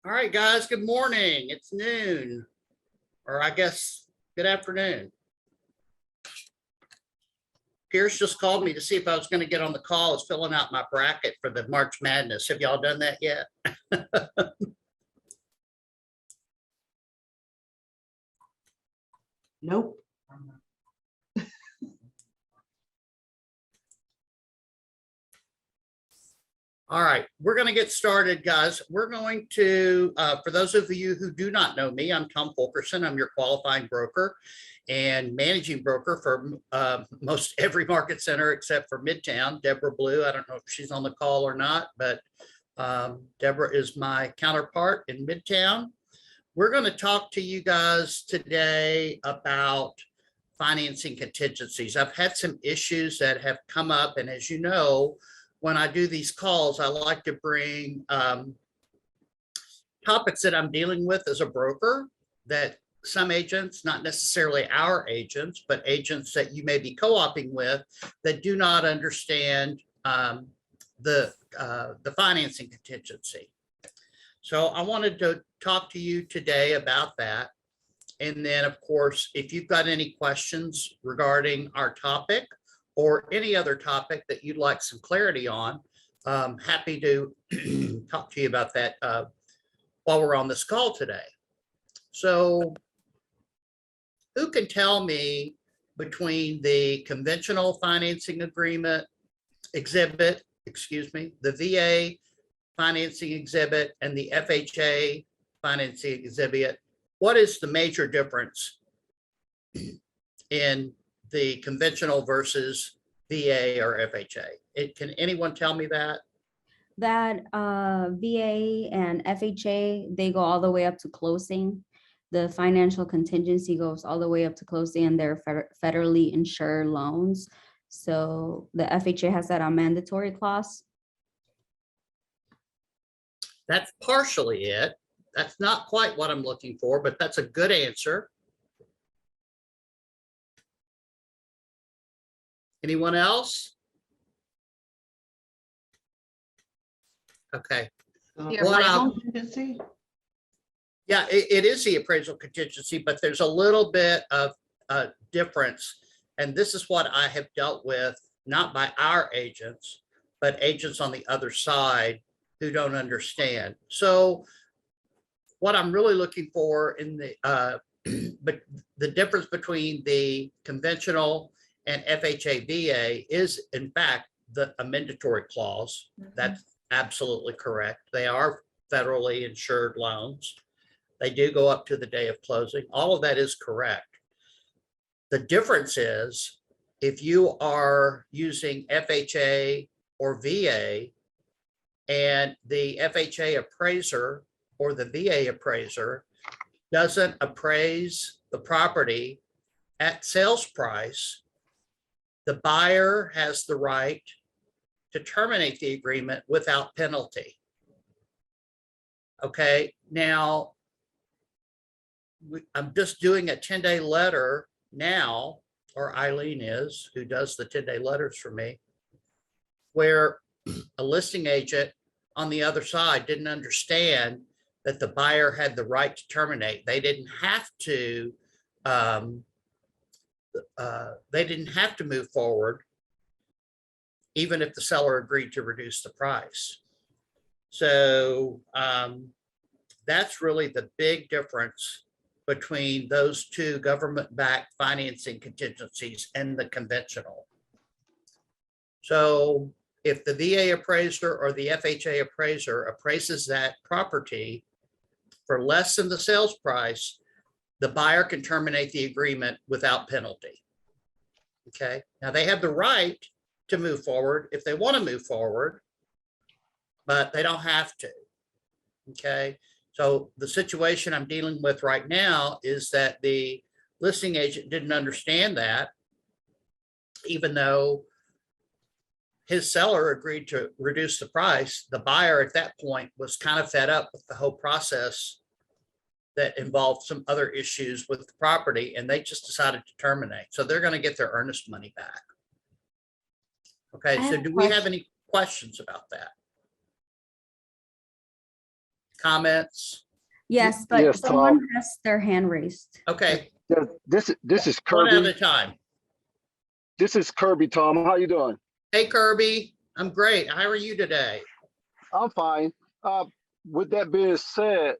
All right, guys, good morning. It's noon, or I guess good afternoon. Pierce just called me to see if I was going to get on the call. I was filling out my bracket for the March Madness. Have y'all done that yet? Nope. All right, we're going to get started, guys. We're going to, for those of you who do not know me, I'm Tom Fulkerson. I'm your qualifying broker and managing broker for most every market center except for Midtown. Deborah Blue, I don't know if she's on the call or not, but Deborah is my counterpart in Midtown. We're going to talk to you guys today about financing contingencies. I've had some issues that have come up, and as you know, when I do these calls, I like to bring topics that I'm dealing with as a broker that some agents, not necessarily our agents, but agents that you may be co-oping with that do not understand the financing contingency. So I wanted to talk to you today about that. And then, of course, if you've got any questions regarding our topic, or any other topic that you'd like some clarity on, happy to talk to you about that while we're on this call today. So who can tell me between the conventional financing agreement exhibit, the VA financing exhibit and the FHA financing exhibit, what is the major difference in the conventional versus VA or FHA? Can anyone tell me that? That VA and FHA, they go all the way up to closing. The financial contingency goes all the way up to closing, and they're federally insured loans. So the FHA has that mandatory clause. That's partially it. That's not quite what I'm looking for, but that's a good answer. Anyone else? Okay. Yeah, it is the appraisal contingency, but there's a little bit of a difference. And this is what I have dealt with, not by our agents, but agents on the other side who don't understand. So what I'm really looking for in the, but the difference between the conventional and FHA VA is in fact a mandatory clause. That's absolutely correct. They are federally insured loans. They do go up to the day of closing. All of that is correct. The difference is if you are using FHA or VA and the FHA appraiser or the VA appraiser doesn't appraise the property at sales price, the buyer has the right to terminate the agreement without penalty. Okay, now I'm just doing a 10-day letter now, or Eileen is, who does the 10-day letters for me, where a listing agent on the other side didn't understand that the buyer had the right to terminate. They didn't have to move forward, even if the seller agreed to reduce the price. So that's really the big difference between those two government-backed financing contingencies and the conventional. So if the VA appraiser or the FHA appraiser appraises that property for less than the sales price, the buyer can terminate the agreement without penalty. Okay, now they have the right to move forward if they want to move forward, but they don't have to. Okay, so the situation I'm dealing with right now is that the listing agent didn't understand that, even though his seller agreed to reduce the price. The buyer at that point was kind of fed up with the whole process that involved some other issues with the property, and they just decided to terminate. So they're going to get their earnest money back. Okay, so do we have any questions about that? comments? Yes, but Yes, someone Tom. has their hand raised. Okay, Yeah, this is one at a Kirby. time. This is Kirby, Tom. How you doing? Hey, Kirby, I'm great. How are you today? I'm fine. With that being said,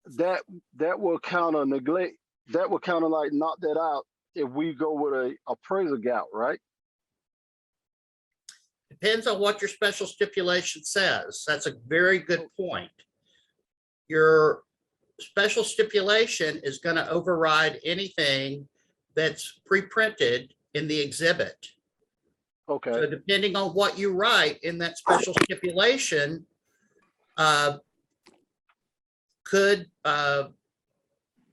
that will kind of neglect. That will kind of like knock that out if we go with a appraisal gap, right? Depends on what your special stipulation says. That's a very good point. Your special stipulation is going to override anything that's pre-printed in the exhibit. Okay. So depending on what you write in that special stipulation, could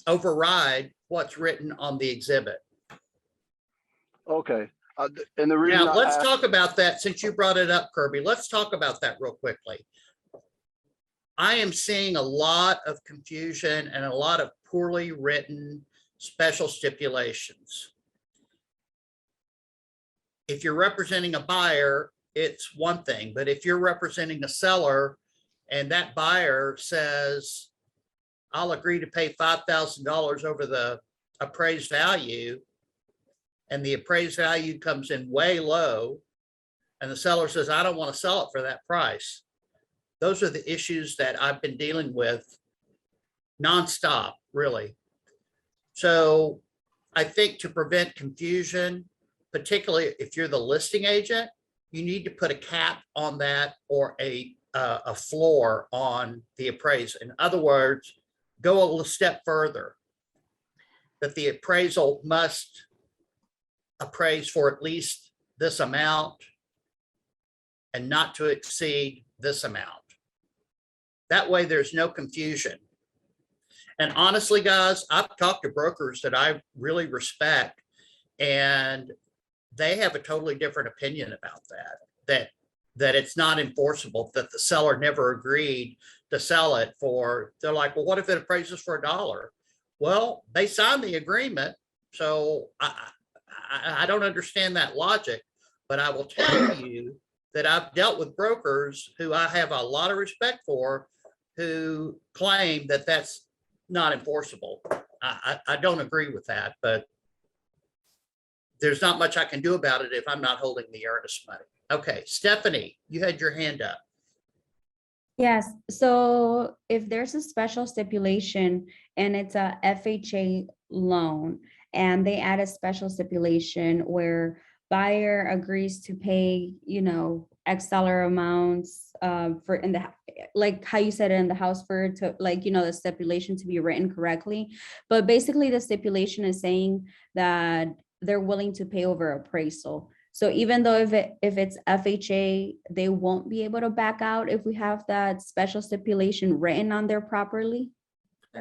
override what's written on the exhibit. Okay. And the reason Now, I let's asked, talk about that since you brought it up, Kirby. Let's talk about that real quickly. I am seeing a lot of confusion and a lot of poorly written special stipulations. If you're representing a buyer, it's one thing, but if you're representing a seller and that buyer says, I'll agree to pay $5,000 over the appraised value, and the appraised value comes in way low, and the seller says, I don't want to sell it for that price. Those are the issues that I've been dealing with nonstop, really. So I think to prevent confusion, particularly if you're the listing agent, you need to put a cap on that or a floor on the appraisal. In other words, go a little step further, that the appraisal must appraise for at least this amount and not to exceed this amount. That way there's no confusion. And honestly, guys, I've talked to brokers that I really respect, and they have a totally different opinion about that it's not enforceable, that the seller never agreed to sell it for. They're like, well, what if it appraises for $1? Well, they signed the agreement. So I don't understand that logic, but I will tell you that I've dealt with brokers who I have a lot of respect for, who claim that that's not enforceable. I don't agree with that, but there's not much I can do about it if I'm not holding the earnest money. Okay, Stephanie, you had your hand up. Yes, so if there's a special stipulation and it's a FHA loan, and they add a special stipulation where buyer agrees to pay, X dollar amounts for in the, like how you said in the house, for to, like, the stipulation to be written correctly. But basically the stipulation is saying that they're willing to pay over appraisal. So even though if it's FHA, they won't be able to back out if we have that special stipulation written on there properly.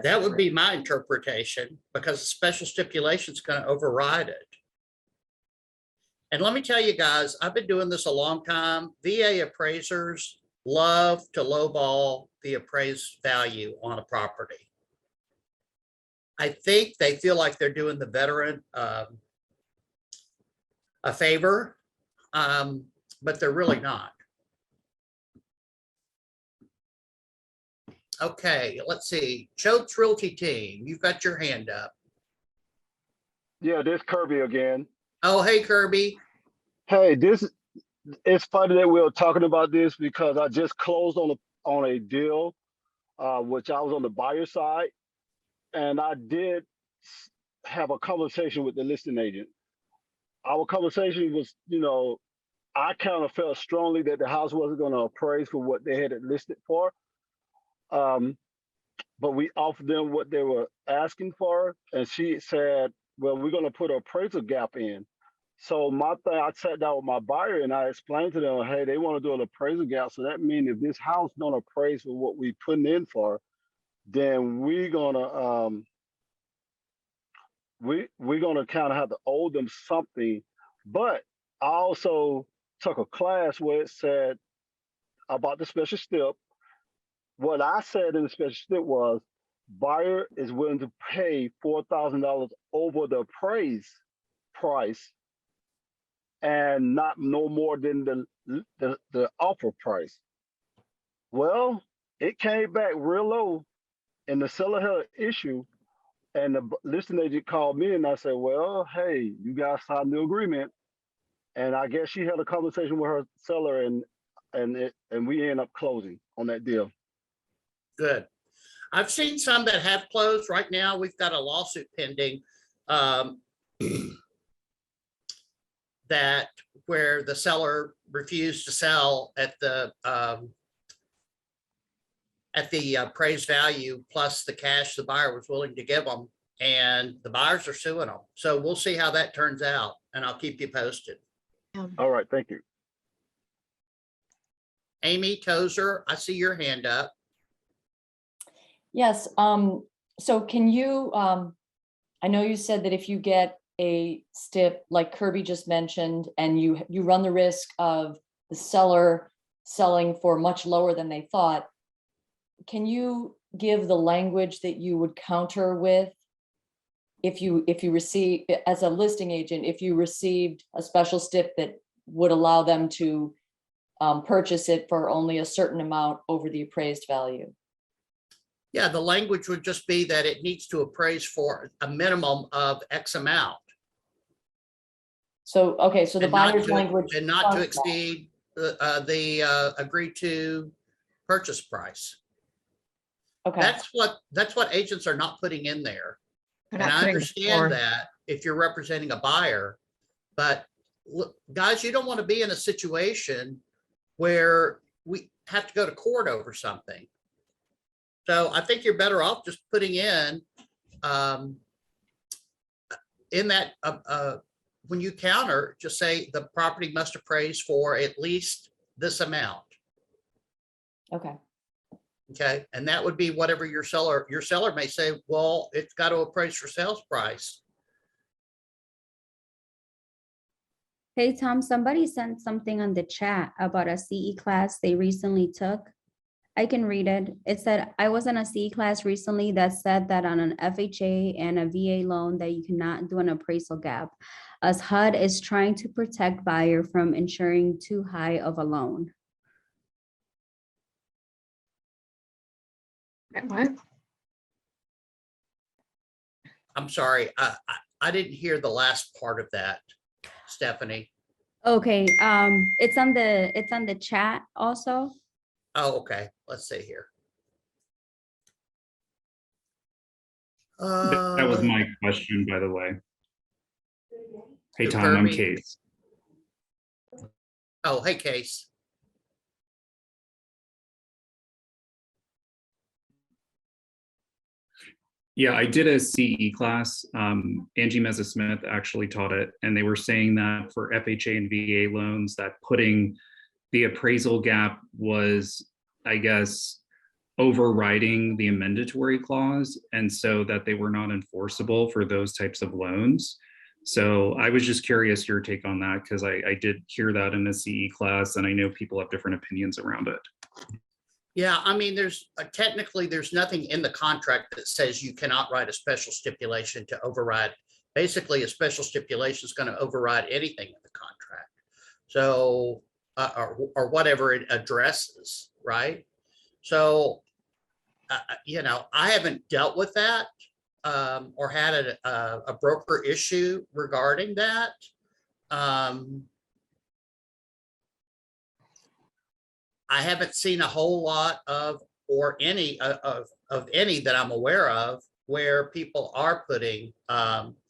That would be my interpretation, because the special stipulation is going to override it. And let me tell you guys, I've been doing this a long time. VA appraisers love to lowball the appraised value on a property. I think they feel like they're doing the veteran a favor, but they're really not. Okay, let's see. Choate's Realty Team, you've got your hand up. yeah, this Kirby again. Oh, hey, Kirby. Hey, it's funny that we're talking about this because I just closed on a deal, which I was on the buyer side, and I did have a conversation with the listing agent. Our conversation was, I kind of felt strongly that the house wasn't going to appraise for what they had it listed for. But we offered them what they were asking for, and she said, well, we're going to put an appraisal gap in. So my thing, I sat down with my buyer and I explained to them, hey, they want to do an appraisal gap. So that means if this house don't appraise for what we putting in for, then we're gonna we're gonna kind of have to owe them something. But I also took a class where it said about the special stip. What I said in the special stip was, buyer is willing to pay $4,000 over the appraised price, and not no more than the offer price. Well, It came back real low, and the seller had an issue. And the listing agent called me, and I said, "Well, hey, you guys signed the agreement." And I guess she had a conversation with her seller, and we end up closing on that deal. Good. I've seen some that have closed. Right now, we've got a lawsuit pending that where the seller refused to sell at the appraised value plus the cash the buyer was willing to give them, and the buyers are suing them. So we'll see how that turns out, and I'll keep you posted. All right, thank you. Amy Tozer, I see your hand up. Yes, so can you, I know you said that if you get a STIP like Kirby just mentioned, and you run the risk of the seller selling for much lower than they thought, can you give the language that you would counter with if you receive, as a listing agent, if you received a special STIP that would allow them to purchase it for only a certain amount over the appraised value? Yeah, the language would just be that it needs to appraise for a minimum of X amount. So, okay, so the And not buyer's to- language. And not to funds that. exceed the agreed to purchase price. Okay, That's what agents are not putting in there. They're And not I putting the understand floor. that if you're representing a buyer, but look, guys, you don't want to be in a situation where we have to go to court over something. So I think you're better off just putting in that when you counter, just say the property must appraise for at least this amount. okay, Okay, and that would be whatever your seller may say, well, it's got to appraise for sales price. Hey, Tom, somebody sent something on the chat about a CE class they recently took. I can read it. It said, I was in a CE class recently that said that on an FHA and a VA loan that you cannot do an appraisal gap, as HUD is trying to protect buyer from insuring too high of a loan. What? I'm sorry, I didn't hear the last part of that, Stephanie. Okay, it's on the chat also. Oh, okay, let's see here. That was my question, by the way. Hey, To Tom, I'm Kirby. Case. Oh, hey, Case. Yeah, I did a CE class. Angie Meza-Smith actually taught it, and they were saying that for FHA and VA loans, that putting the appraisal gap was, I guess, overriding the amendatory clause, and so that they were not enforceable for those types of loans. So I was just curious your take on that, because I did hear that in a CE class, and I know people have different opinions around it. Yeah, I mean, there's technically, there's nothing in the contract that says you cannot write a special stipulation to override. Basically, a special stipulation is going to override anything in the contract. So, or whatever it addresses, right? So, you know, I haven't dealt with that or had a broker issue regarding that. I haven't seen a whole lot of, or any of any that I'm aware of, where people are putting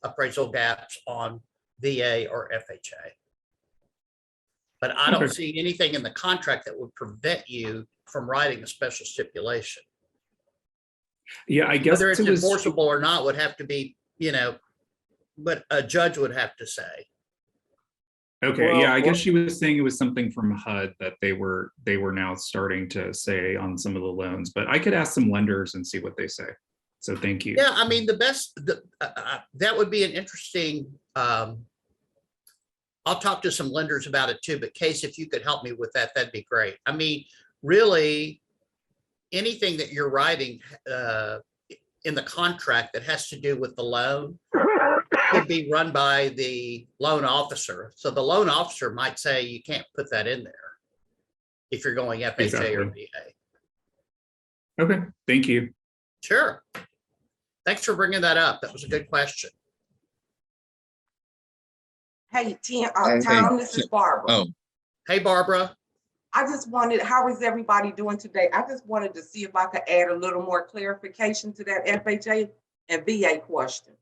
appraisal gaps on VA or FHA. But I don't Okay. see anything in the contract that would prevent you from writing a special stipulation. Yeah, I guess Whether it's it was. enforceable or not would have to be, you know, but a judge would have to say. Okay, Well, yeah, I guess she was saying it was something from HUD that they were now starting to say on some of the loans, but I could ask some lenders and see what they say. So thank you. Yeah, I mean, that would be an interesting, I'll talk to some lenders about it too, but Case, if you could help me with that, that'd be great. I mean, really, anything that you're writing in the contract that has to do with the loan could be run by the loan officer. So the loan officer might say you can't put that in there if you're going FHA or Exactly. VA. Okay, thank you. Sure. Thanks for bringing that up. That was a good question. Hey, Hey, Tom, this is Barbara. Oh, Hey, Barbara. I just wanted, how is everybody doing today? I just wanted to see if I could add a little more clarification to that FHA and VA question.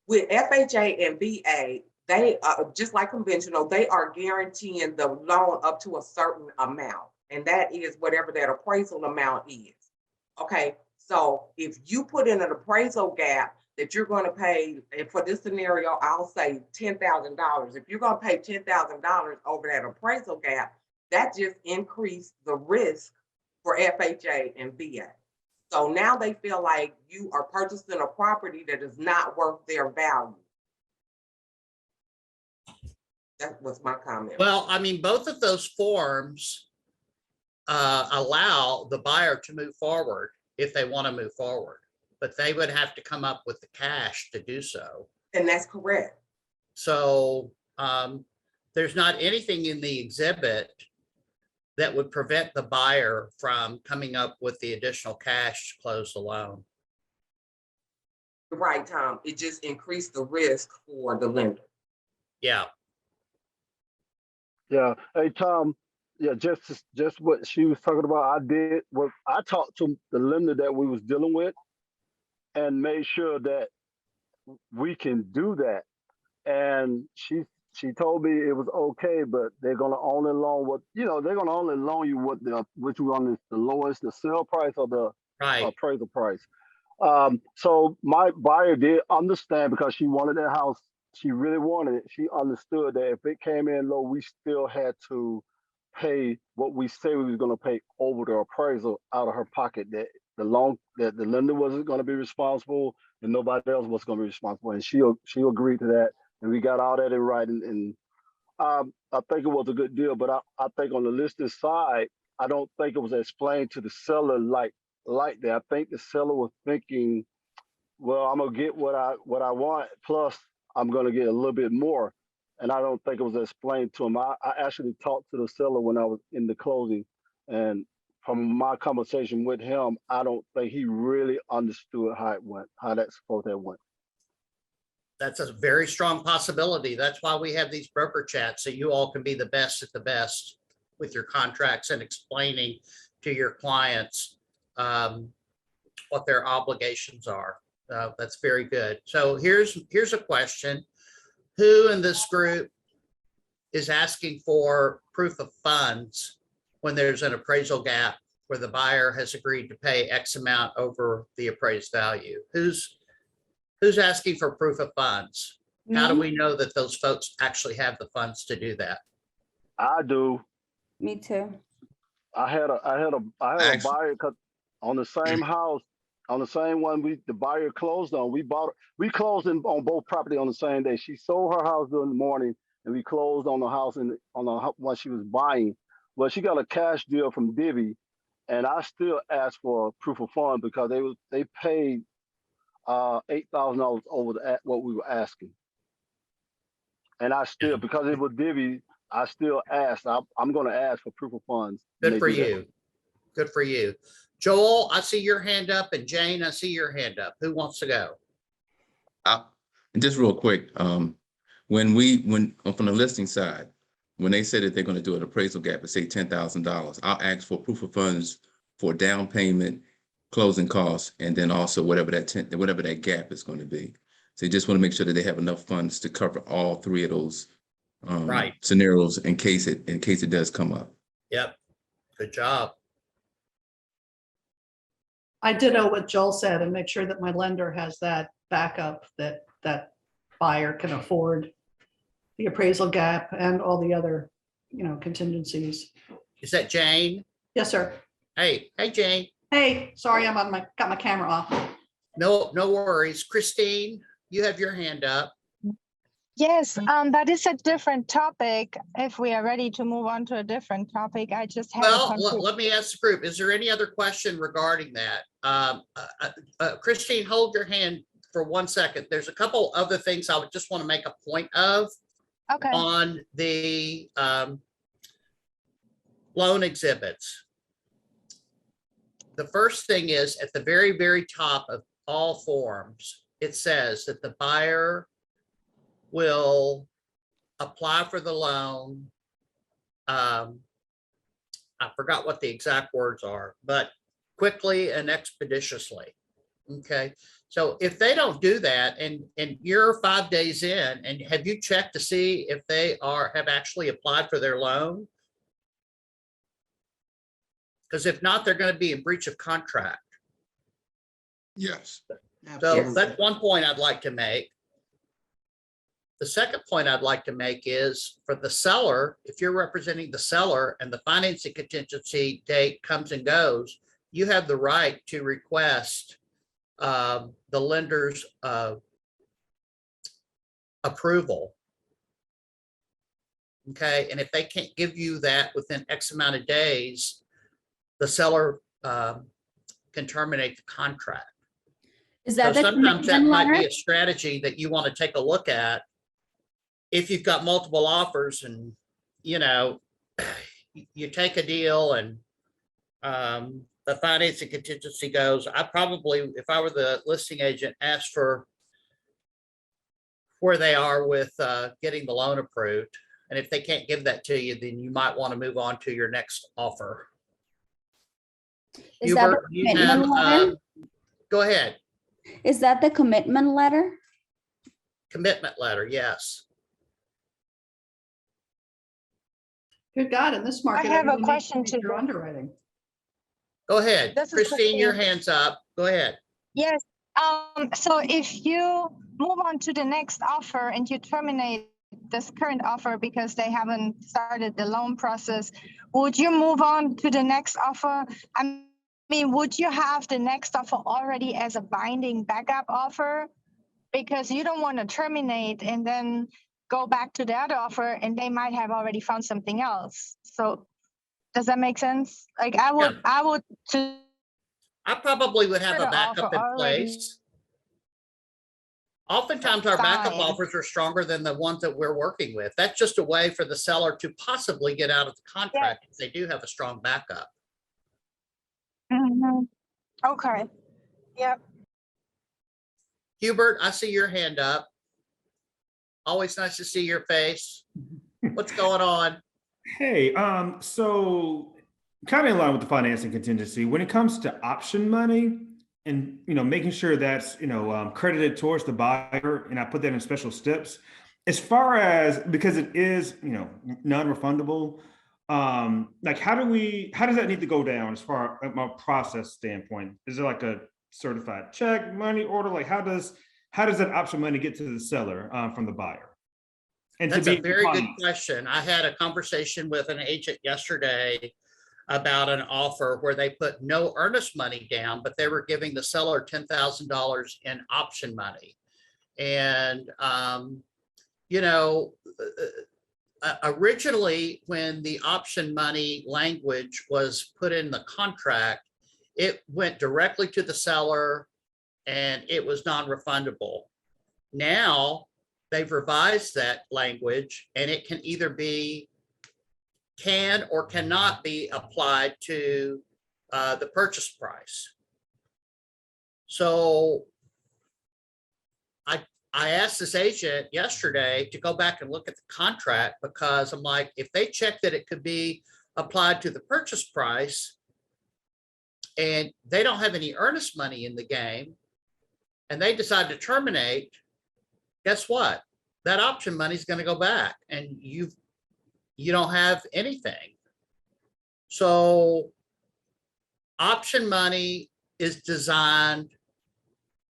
With FHA and VA, they just like conventional, they are guaranteeing the loan up to a certain amount, and that is whatever that appraisal amount is. Okay, so if you put in an appraisal gap that you're going to pay, and for this scenario, I'll say $10,000. If you're going to pay $10,000 over that appraisal gap, that just increased the risk for FHA and VA. So now they feel like you are purchasing a property that is not worth their value. That was my comment. Well, I mean, both of those forms allow the buyer to move forward if they want to move forward, but they would have to come up with the cash to do so. And that's correct. So there's not anything in the exhibit that would prevent the buyer from coming up with the additional cash to close the loan. Right, Tom. It just increased the risk for the lender. Yeah. Yeah. Hey, Tom. Yeah, just what she was talking about. I talked to the lender that we was dealing with and made sure that we can do that. And she told me it was okay, but they're gonna only loan they're gonna only loan you which one is the lowest, the sale price or the Right. appraisal price. So my buyer did understand because she wanted that house. She really wanted it. She understood that if it came in low, we still had to pay what we say we was going to pay over the appraisal out of her pocket. That the lender wasn't going to be responsible, and nobody else was going to be responsible. And she agreed to that, and we got all that in writing. And I think it was a good deal. But I think on the listing side, I don't think it was explained to the seller like that. I think the seller was thinking, well, I'm gonna get what I want, plus I'm gonna get a little bit more. And I don't think it was explained to him. I actually talked to the seller when I was in the closing, and from my conversation with him, I don't think he really understood how it went, how that supposed to have went. That's a very strong possibility. That's why we have these broker chats, so you all can be the best at the best with your contracts and explaining to your clients what their obligations are. That's very good. So here's a question. Who in this group is asking for proof of funds when there's an appraisal gap where the buyer has agreed to pay X amount over the appraised value? Who's asking for proof of funds? How do we know that those folks actually have the funds to do that? I do. Me too. I had a buyer cut on the same house, on the same one the buyer closed on. We closed on both property on the same day. She sold her house during the morning, and we closed on the house on the one she was buying. Well, she got a cash deal from Divvy, and I still asked for proof of fund because they paid $8,000 over what we were asking. And I still, because it was Divvy, I still asked. I'm going to ask for proof of funds. Good for you. Good for you. Joel, I see your hand up, and Jane, I see your hand up. Who wants to go? just real quick, when from the listing side, when they say that they're going to do an appraisal gap and say $10,000, I'll ask for proof of funds for down payment, closing costs, and then also whatever that gap is going to be. So you just want to make sure that they have enough funds to cover all three of those Right. scenarios in case it does come up. Yep. Good job. I ditto what Joel said and make sure that my lender has that backup that buyer can afford the appraisal gap and all the other, contingencies. Is that Jane? Yes, sir. Hey, Jane. Hey, sorry, got my camera off. No worries. Christine, you have your hand up. Yes, that is a different topic. If we are ready to move on to a different topic, I just have Well, let me ask the group, is there any other question regarding that? Christine, hold your hand for 1 second. There's a couple other things I would just want to make a point of okay. on the loan exhibits. the first thing is at the very, very top of all forms, it says that the buyer will apply for the loan. I forgot what the exact words are, but quickly and expeditiously. Okay, so if they don't do that and you're 5 days in, and have you checked to see if they have actually applied for their loan? Because if not, they're going to be in breach of contract. Yes. So that's one point I'd like to make. The second point I'd like to make is for the seller, if you're representing the seller and the financing contingency date comes and goes, you have the right to request the lender's approval. Okay, and if they can't give you that within X amount of days, the seller can terminate the contract. Is So that the sometimes that commitment might be letter? a strategy that you want to take a look at. If you've got multiple offers and, you know, you take a deal and the financing contingency goes, I probably, if I were the listing agent, ask for where they are with getting the loan approved. And if they can't give that to you, then you might want to move on to your next offer. Is that the Hubert, you have, commitment letter? go ahead. Is that the commitment letter? Commitment letter, yes. Good God, in this market. have a everyone needs question read to your the- underwriting. Go ahead. This is Christine, your Christine. hand's up. Go ahead. Yes, so if you move on to the next offer and you terminate this current offer because they haven't started the loan process, would you move on to the next offer? I mean, would you have the next offer already as a binding backup offer? Because you don't want to terminate and then go back to the other offer and they might have already found something else. So does that make sense? Like I would to I probably would have a the backup offer in already place. Oftentimes our backup signed. offers are stronger than the ones that we're working with. That's just a way for the seller to possibly get out of the contract if they do have a strong backup. Mhm. Okay, yep. Hubert, I see your hand up. Always nice to see your face. What's going on? Hey, so kind of in line with the financing contingency, when it comes to option money and, making sure that's, credited towards the buyer, and I put that in special steps, as far as, because it is, non-refundable, like how does that need to go down as far as my process standpoint? Is it like a certified check, money order? Like how does that option money get to the seller, from the buyer? And That's to a be very good compliant? question. I had a conversation with an agent yesterday about an offer where they put no earnest money down, but they were giving the seller $10,000 in option money. And, originally when the option money language was put in the contract, it went directly to the seller and it was non-refundable. Now they've revised that language and it can either can or cannot be applied to the purchase price. So I asked this agent yesterday to go back and look at the contract because I'm like, if they check that it could be applied to the purchase price and they don't have any earnest money in the game and they decide to terminate, guess what? That option money is going to go back and you don't have anything. So option money is designed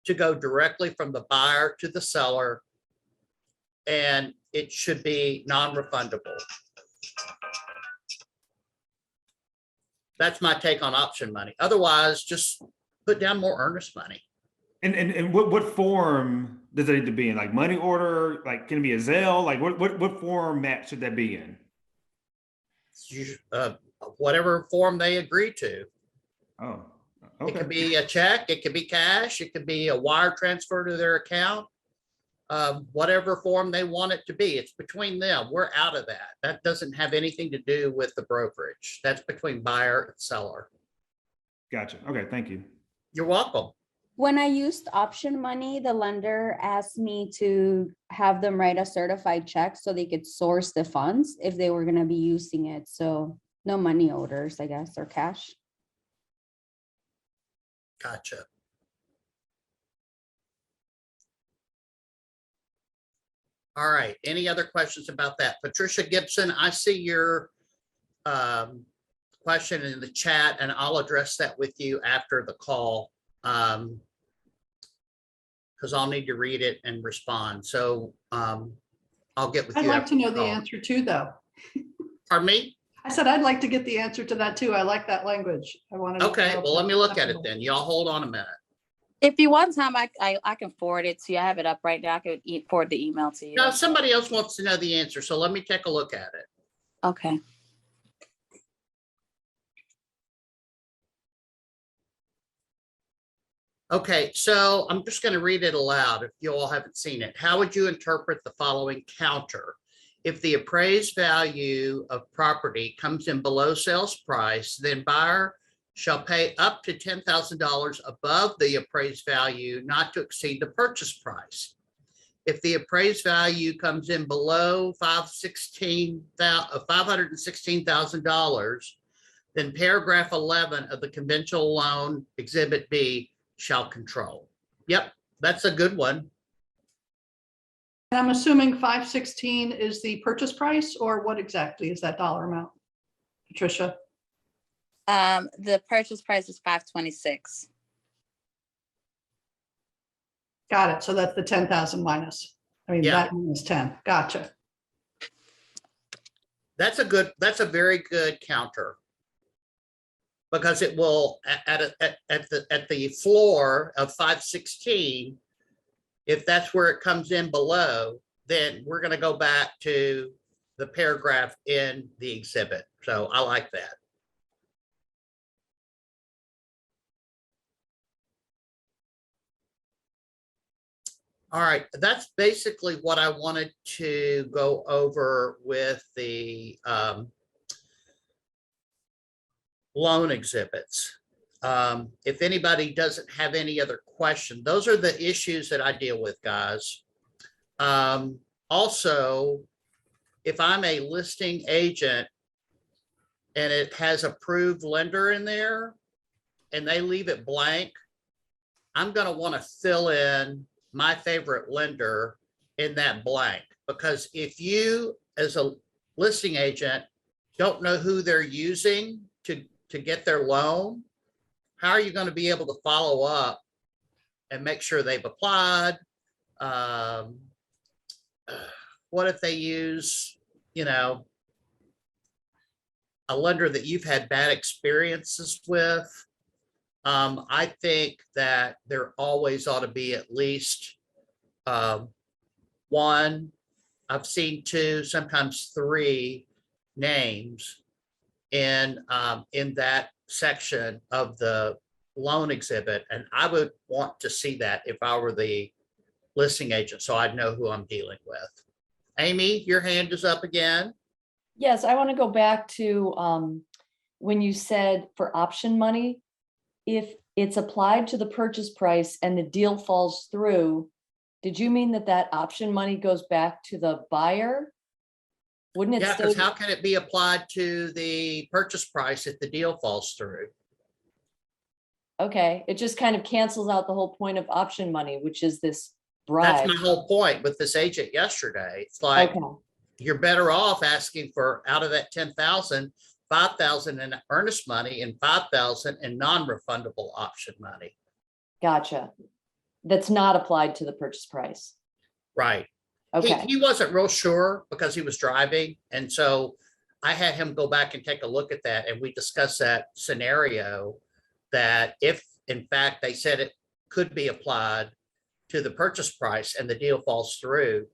to go directly from the buyer to the seller, and it should be non-refundable. That's my take on option money. Otherwise, just put down more earnest money. And what form does it need to be in? Like money order? Like can it be a Zelle? Like what format should that be in? Whatever form they agree to. Oh, It could okay. be a check, it could be cash, it could be a wire transfer to their account. Whatever form they want it to be, it's between them. We're out of that. That doesn't have anything to do with the brokerage. That's between buyer and seller. Gotcha. Okay, thank you. You're welcome. When I used option money, the lender asked me to have them write a certified check so they could source the funds if they were gonna be using it. So no money orders, I guess, or cash. Gotcha. All right, any other questions about that? Patricia Gibson, I see your question in the chat, and I'll address that with you after the call. Because I'll need to read it and respond. So I'll get with you. I'd like after to know the call. answer too, though. Pardon me? I said, I'd like to get the answer to that too. I like that language. I want to. Okay, well, let me look at it then. Y'all hold on a minute. If you want time, I can forward it to you. I have it up right now. I could forward the email to you. No, somebody else wants to know the answer, so let me take a look at it. Okay. Okay, so I'm just going to read it aloud if you all haven't seen it. How would you interpret the following counter? If the appraised value of property comes in below sales price, then buyer shall pay up to $10,000 above the appraised value, not to exceed the purchase price. If the appraised value comes in below $516,000, then paragraph 11 of the conventional loan exhibit B shall control. Yep, that's a good one. And I'm assuming 516 is the purchase price, or what exactly is that dollar amount? Patricia? The purchase price is 526. Got it. So that's the 10,000 minus. I mean, Yeah. that means 10. Gotcha. That's a very good counter. Because it will, at the floor of 516, if that's where it comes in below, then we're going to go back to the paragraph in the exhibit. So I like that. All right, that's basically what I wanted to go over with the loan exhibits. If anybody doesn't have any other question, those are the issues that I deal with, guys. Also, if I'm a listing agent and it has approved lender in there and they leave it blank, I'm going to want to fill in my favorite lender in that blank, because if you as a listing agent don't know who they're using to get their loan, how are you going to be able to follow up and make sure they've applied? What if they use, a lender that you've had bad experiences with? I think that there always ought to be at least one, I've seen two, sometimes three names in that section of the loan exhibit. And I would want to see that if I were the listing agent, so I'd know who I'm dealing with. Amy, your hand is up again. Yes, I want to go back to when you said for option money, if it's applied to the purchase price and the deal falls through, did you mean that option money goes back to the buyer? Wouldn't it? Yeah, stay? because how can it be applied to the purchase price if the deal falls through? Okay, it just kind of cancels out the whole point of option money, which is this bribe. That's my whole point with this agent yesterday. It's like, Okay. you're better off asking for, out of that 10,000, 5,000 in earnest money and 5,000 in non-refundable option money. Gotcha. That's not applied to the purchase price. Right. Okay. He wasn't real sure because he was driving. And so I had him go back and take a look at that. And we discussed that scenario, that if in fact they said it could be applied to the purchase price and the deal falls through,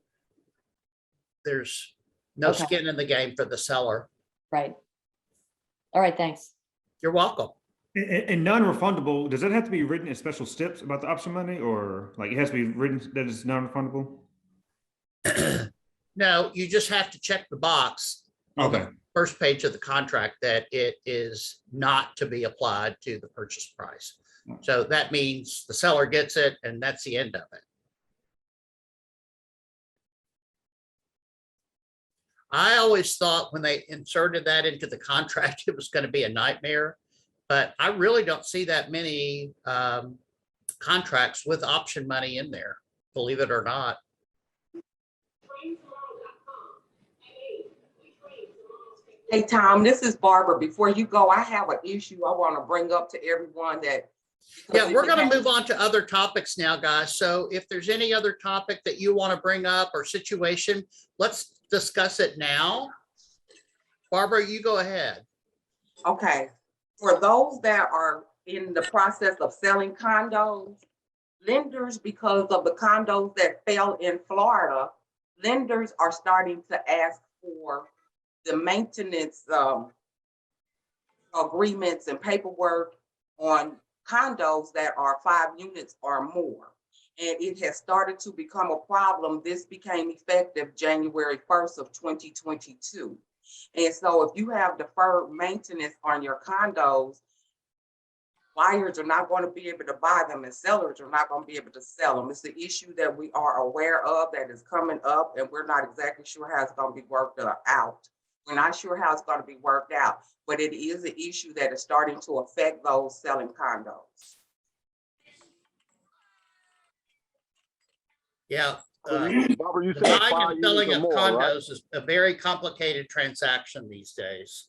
there's no Okay. skin in the game for the seller. Right. All right, thanks. You're welcome. And non-refundable, does that have to be written in special steps about the option money, or like it has to be written that it's non-refundable? No, you just have to check the box on Okay. the first page of the contract that it is not to be applied to the purchase price. So that means the seller gets it and that's the end of it. I always thought when they inserted that into the contract, it was going to be a nightmare, but I really don't see that many contracts with option money in there, believe it or not. Hey, Tom, this is Barbara. Before you go, I have an issue I want to bring up to everyone that. Yeah, we're going to move on to other topics now, guys. So if there's any other topic that you want to bring up or situation, let's discuss it now. Barbara, you go ahead. Okay, for those that are in the process of selling condos, lenders, because of the condos that fell in Florida, lenders are starting to ask for the maintenance agreements and paperwork on condos that are 5 units or more. And it has started to become a problem. This became effective January 1st of 2022. And so if you have deferred maintenance on your condos, buyers are not going to be able to buy them and sellers are not going to be able to sell them. It's an issue that we are aware of that is coming up, and we're not exactly sure how it's going to be worked out. We're not sure how it's going to be worked out, but it is an issue that is starting to affect those selling condos. Yeah. Barbara, you The said buying 5 and selling units or of more, condos right? is a very complicated transaction these days.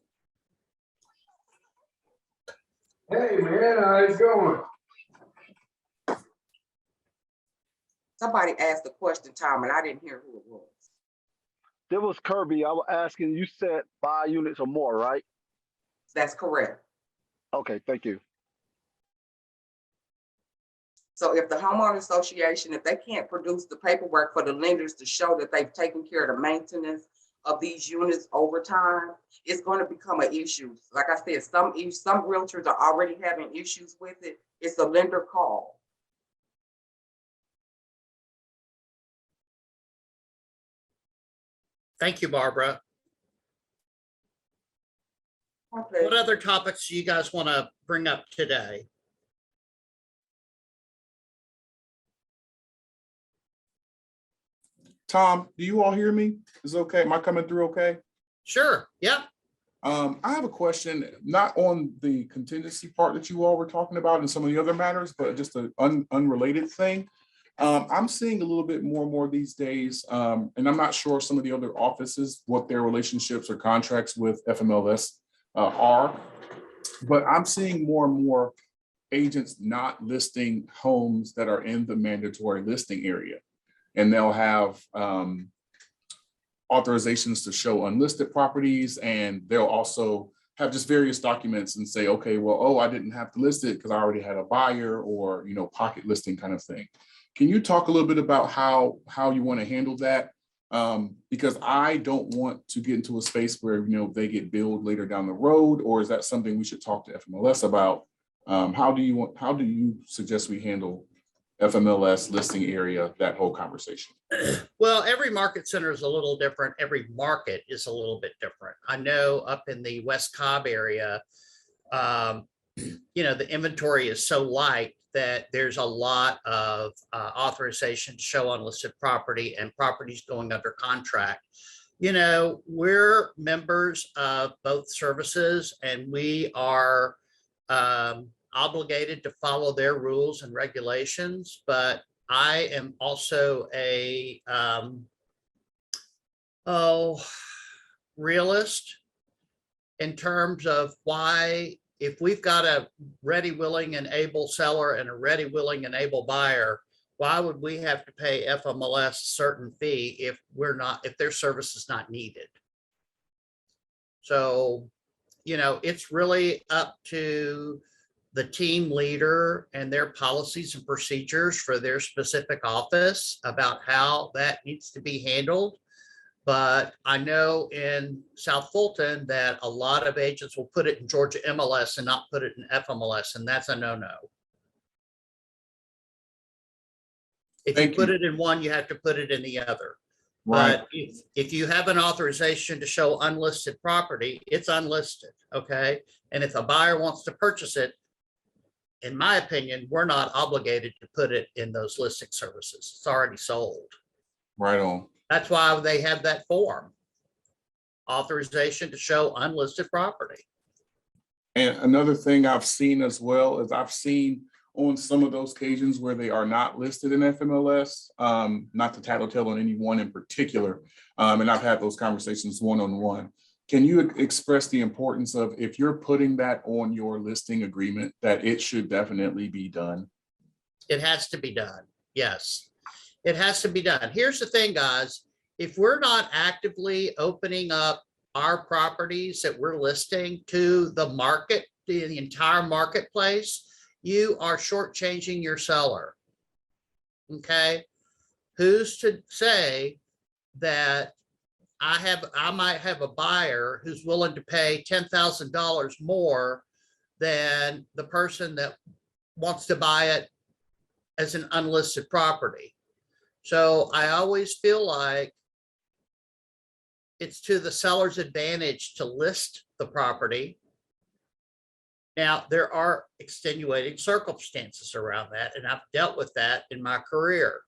Hey man, how's it going? Somebody asked a question, Tom, and I didn't hear who it was. There was Kirby. I was asking, you said 5 units or more, right? That's correct. Okay, thank you. So if the homeowner association, if they can't produce the paperwork for the lenders to show that they've taken care of the maintenance of these units over time, it's going to become an issue. Like I said, some realtors are already having issues with it. It's a lender call. Thank you, Barbara. Okay. What other topics do you guys want to bring up today? Tom, do you all hear me? Is it okay? Am I coming through okay? Sure. Yep. I have a question, not on the contingency part that you all were talking about and some of the other matters, but just an unrelated thing. I'm seeing a little bit more these days, and I'm not sure some of the other offices, what their relationships or contracts with FMLS are, but I'm seeing more and more agents not listing homes that are in the mandatory listing area. And they'll have authorizations to show unlisted properties, and they'll also have just various documents and say, okay, well, oh, I didn't have to list it because I already had a buyer, or, you know, pocket listing kind of thing. Can you talk a little bit about how you want to handle that? Because I don't want to get into a space where, you know, they get billed later down the road, or is that something we should talk to FMLS about? How do you suggest we handle FMLS listing area, that whole conversation? Well, every market center is a little different. Every market is a little bit different. I know up in the West Cobb area, you know, the inventory is so light that there's a lot of authorization to show unlisted property and properties going under contract. You know, we're members of both services, and we are obligated to follow their rules and regulations, but I am also a realist in terms of why, if we've got a ready, willing, and able seller and a ready, willing, and able buyer, why would we have to pay FMLS a certain fee if their service is not needed? So, you know, it's really up to the team leader and their policies and procedures for their specific office about how that needs to be handled. But I know in South Fulton that a lot of agents will put it in Georgia MLS and not put it in FMLS, and that's a no-no. If you put it in one, you have to put it in the other. But if you have an authorization to show unlisted property, it's unlisted, okay? And if a buyer wants to purchase it, in my opinion, we're not obligated to put it in those listing services. It's already sold. Right on. That's why they have that form. Authorization to show unlisted property. And another thing I've seen as well is I've seen on some of those occasions where they are not listed in FMLS, not to tattletale on anyone in particular, and I've had those conversations one-on-one. Can you express the importance of, if you're putting that on your listing agreement, that it should definitely be done? It has to be done. Yes, it has to be done. Here's the thing, guys. If we're not actively opening up our properties that we're listing to the market, to the entire marketplace, you are shortchanging your seller. Okay? Who's to say that I might have a buyer who's willing to pay $10,000 more than the person that wants to buy it as an unlisted property. So I always feel like it's to the seller's advantage to list the property. Now, there are extenuating circumstances around that, and I've dealt with that in my career.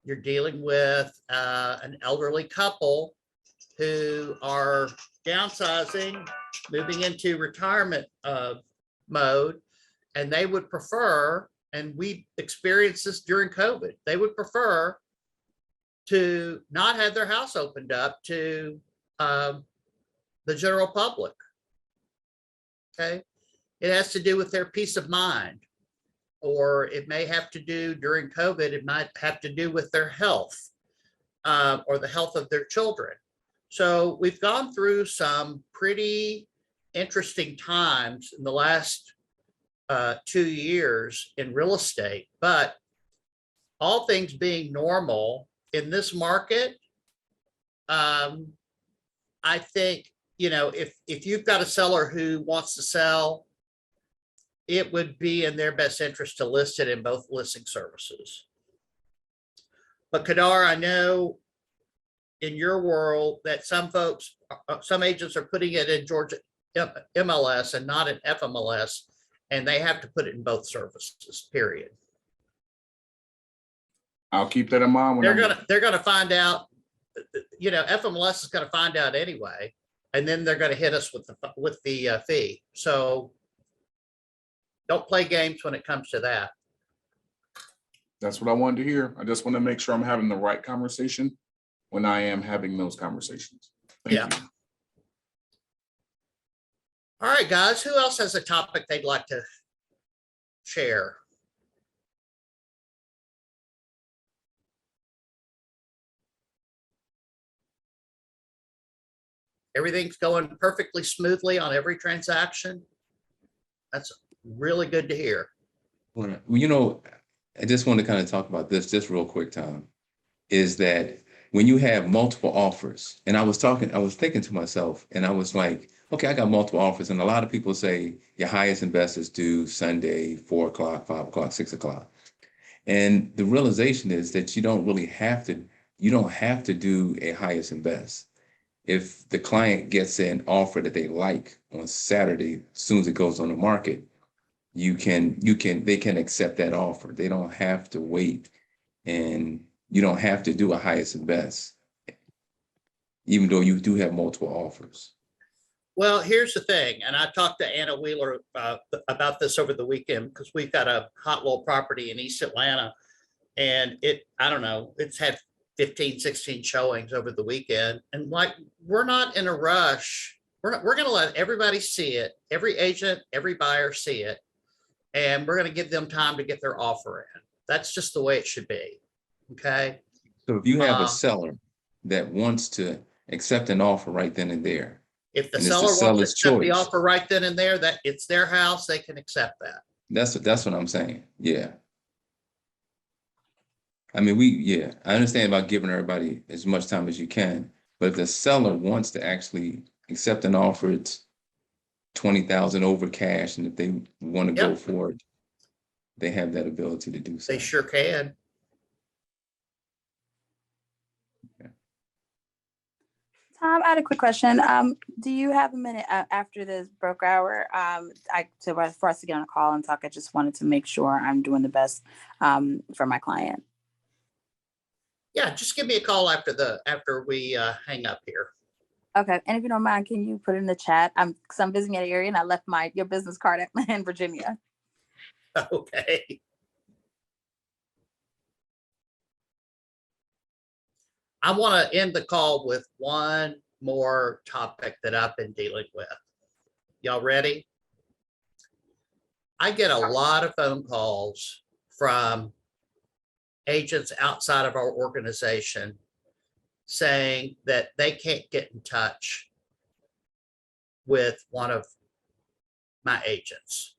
You're dealing with an elderly couple who are downsizing, moving into retirement mode, and they would prefer, and we experienced this during COVID, they would prefer to not have their house opened up to the general public. Okay. It has to do with their peace of mind, or it may have to do during COVID, it might have to do with their health or the health of their children. So we've gone through some pretty interesting times in the last 2 years in real estate, but all things being normal in this market, I think, you know, if you've got a seller who wants to sell, it would be in their best interest to list it in both listing services. But Kadar, I know in your world that some folks, some agents are putting it in Georgia MLS and not in FMLS, and they have to put it in both services, period. I'll keep that in mind. When they're gonna find out, you know, FMLS is gonna find out anyway, and then they're gonna hit us with the fee. So don't play games when it comes to that. That's what I wanted to hear. I just want to make sure I'm having the right conversation when I am having those conversations. Thank you. All right, guys, who else has a topic they'd like to share? Everything's going perfectly smoothly on every transaction. That's really good to hear. Well, you know, I just want to kind of talk about this just real quick, Tom, is that when you have multiple offers, and I was thinking to myself, and I was like, okay, I got multiple offers, and a lot of people say your highest and best is due Sunday, 4 o'clock, 5 o'clock, 6 o'clock. And the realization is that you don't have to do a highest and best. If the client gets an offer that they like on Saturday, as soon as it goes on the market, they can accept that offer. They don't have to wait, and you don't have to do a highest and best, even though you do have multiple offers. Well, here's the thing, and I talked to Anna Wheeler about this over the weekend, because we've got a hot little property in East Atlanta, and I don't know, it's had 15, 16 showings over the weekend. And like, we're not in a rush. We're going to let everybody see it, every agent, every buyer see it, and we're going to give them time to get their offer in. That's just the way it should be. Okay. So if you have a seller that wants to accept an offer right then and there, if the seller wants to accept the offer right then and there, that it's their house, they can accept that. That's what I'm saying. Yeah. I mean, I understand about giving everybody as much time as you can, but if the seller wants to actually accept an offer, it's $20,000 over cash, and if they want to go for it, they have that ability to do so. They sure can. Yeah. Tom, I had a quick question. Do you have a minute after this broker hour? For us to get on a call and talk, I just wanted to make sure I'm doing the best for my client. Yeah, just give me a call after we hang up here. Okay, and if you don't mind, can you put it in the chat? Because I'm visiting an area and I left your business card in Virginia. Okay. I want to end the call with one more topic that I've been dealing with. Y'all ready? I get a lot of phone calls from agents outside of our organization saying that they can't get in touch with one of my agents.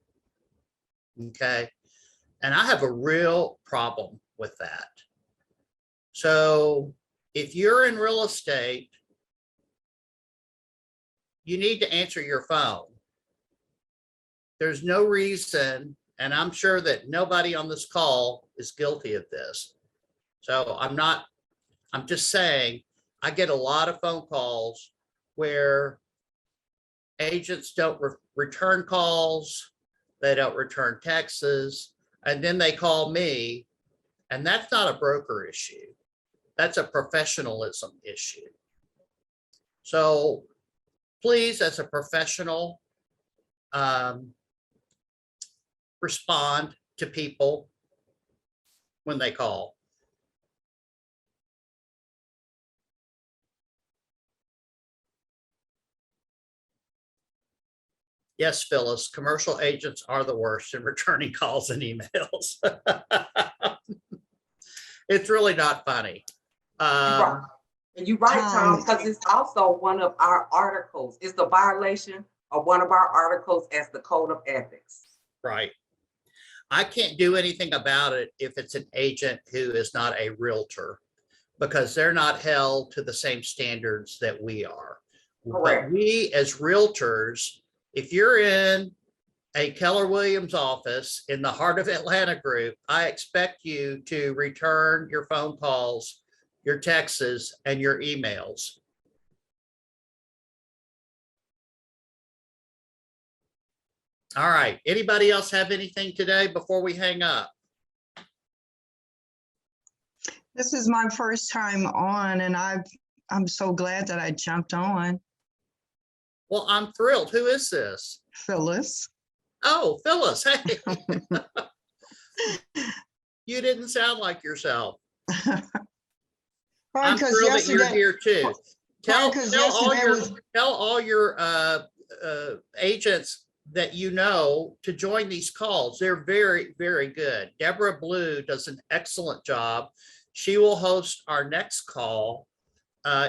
Okay. And I have a real problem with that. So if you're in real estate, you need to answer your phone. There's no reason, and I'm sure that nobody on this call is guilty of this. So I'm just saying, I get a lot of phone calls where agents don't return calls, they don't return texts, and then they call me, and that's not a broker issue. That's a professionalism issue. So please, as a professional, respond to people when they call. Yes, Phyllis, commercial agents are the worst in returning calls and emails. It's really not funny. Right. And you're right, Tom, because it's also one of our articles. It's the violation of one of our articles as the code of ethics. Right. I can't do anything about it if it's an agent who is not a realtor, because they're not held to the same standards that we are. Correct. But we as realtors, if you're in a Keller Williams office in the heart of Atlanta group, I expect you to return your phone calls, your texts, and your emails. All right. Anybody else have anything today before we hang up? This is my first time on, and I'm so glad that I jumped on. Well, I'm thrilled. Who is this? Phyllis. Oh, Phyllis. Hey. You didn't sound like yourself. I'm thrilled that you're here too. Tell all your agents that you know to join these calls. They're very, very good. Deborah Blue does an excellent job. She will host our next call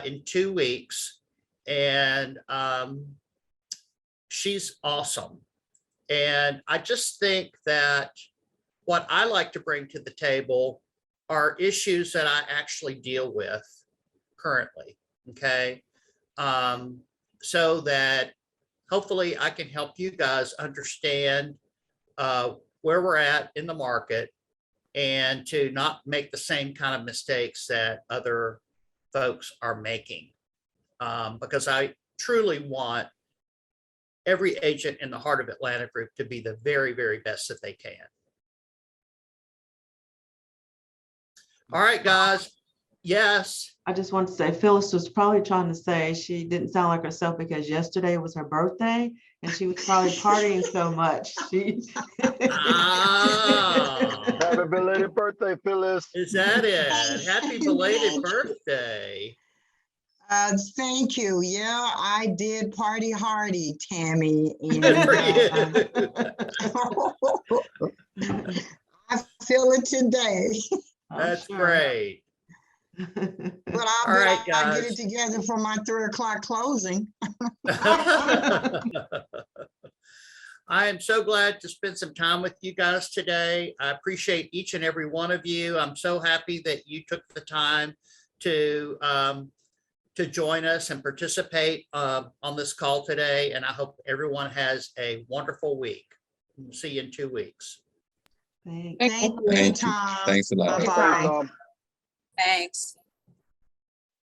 in 2 weeks, and she's awesome. And I just think that what I like to bring to the table are issues that I actually deal with currently, okay? So that hopefully I can help you guys understand where we're at in the market and to not make the same kind of mistakes that other folks are making. Because I truly want every agent in the heart of Atlanta group to be the very, very best that they can. All right, guys. Yes. I just want to say Phyllis was probably trying to say she didn't sound like herself because yesterday was her birthday and she was probably partying so much. Happy belated birthday, Phyllis. Is that it? Happy belated birthday. Thank you. Yeah, I did party hardy, Tammy. And, I feel it today. That's great. But I'll get it together for my 3 o'clock closing. I am so glad to spend some time with you guys today. I appreciate each and every one of you. I'm so happy that you took the time to join us and participate on this call today. And I hope everyone has a wonderful week. We'll see you in 2 weeks. Thank you, Tom. Thanks a lot. Bye-bye. Thanks.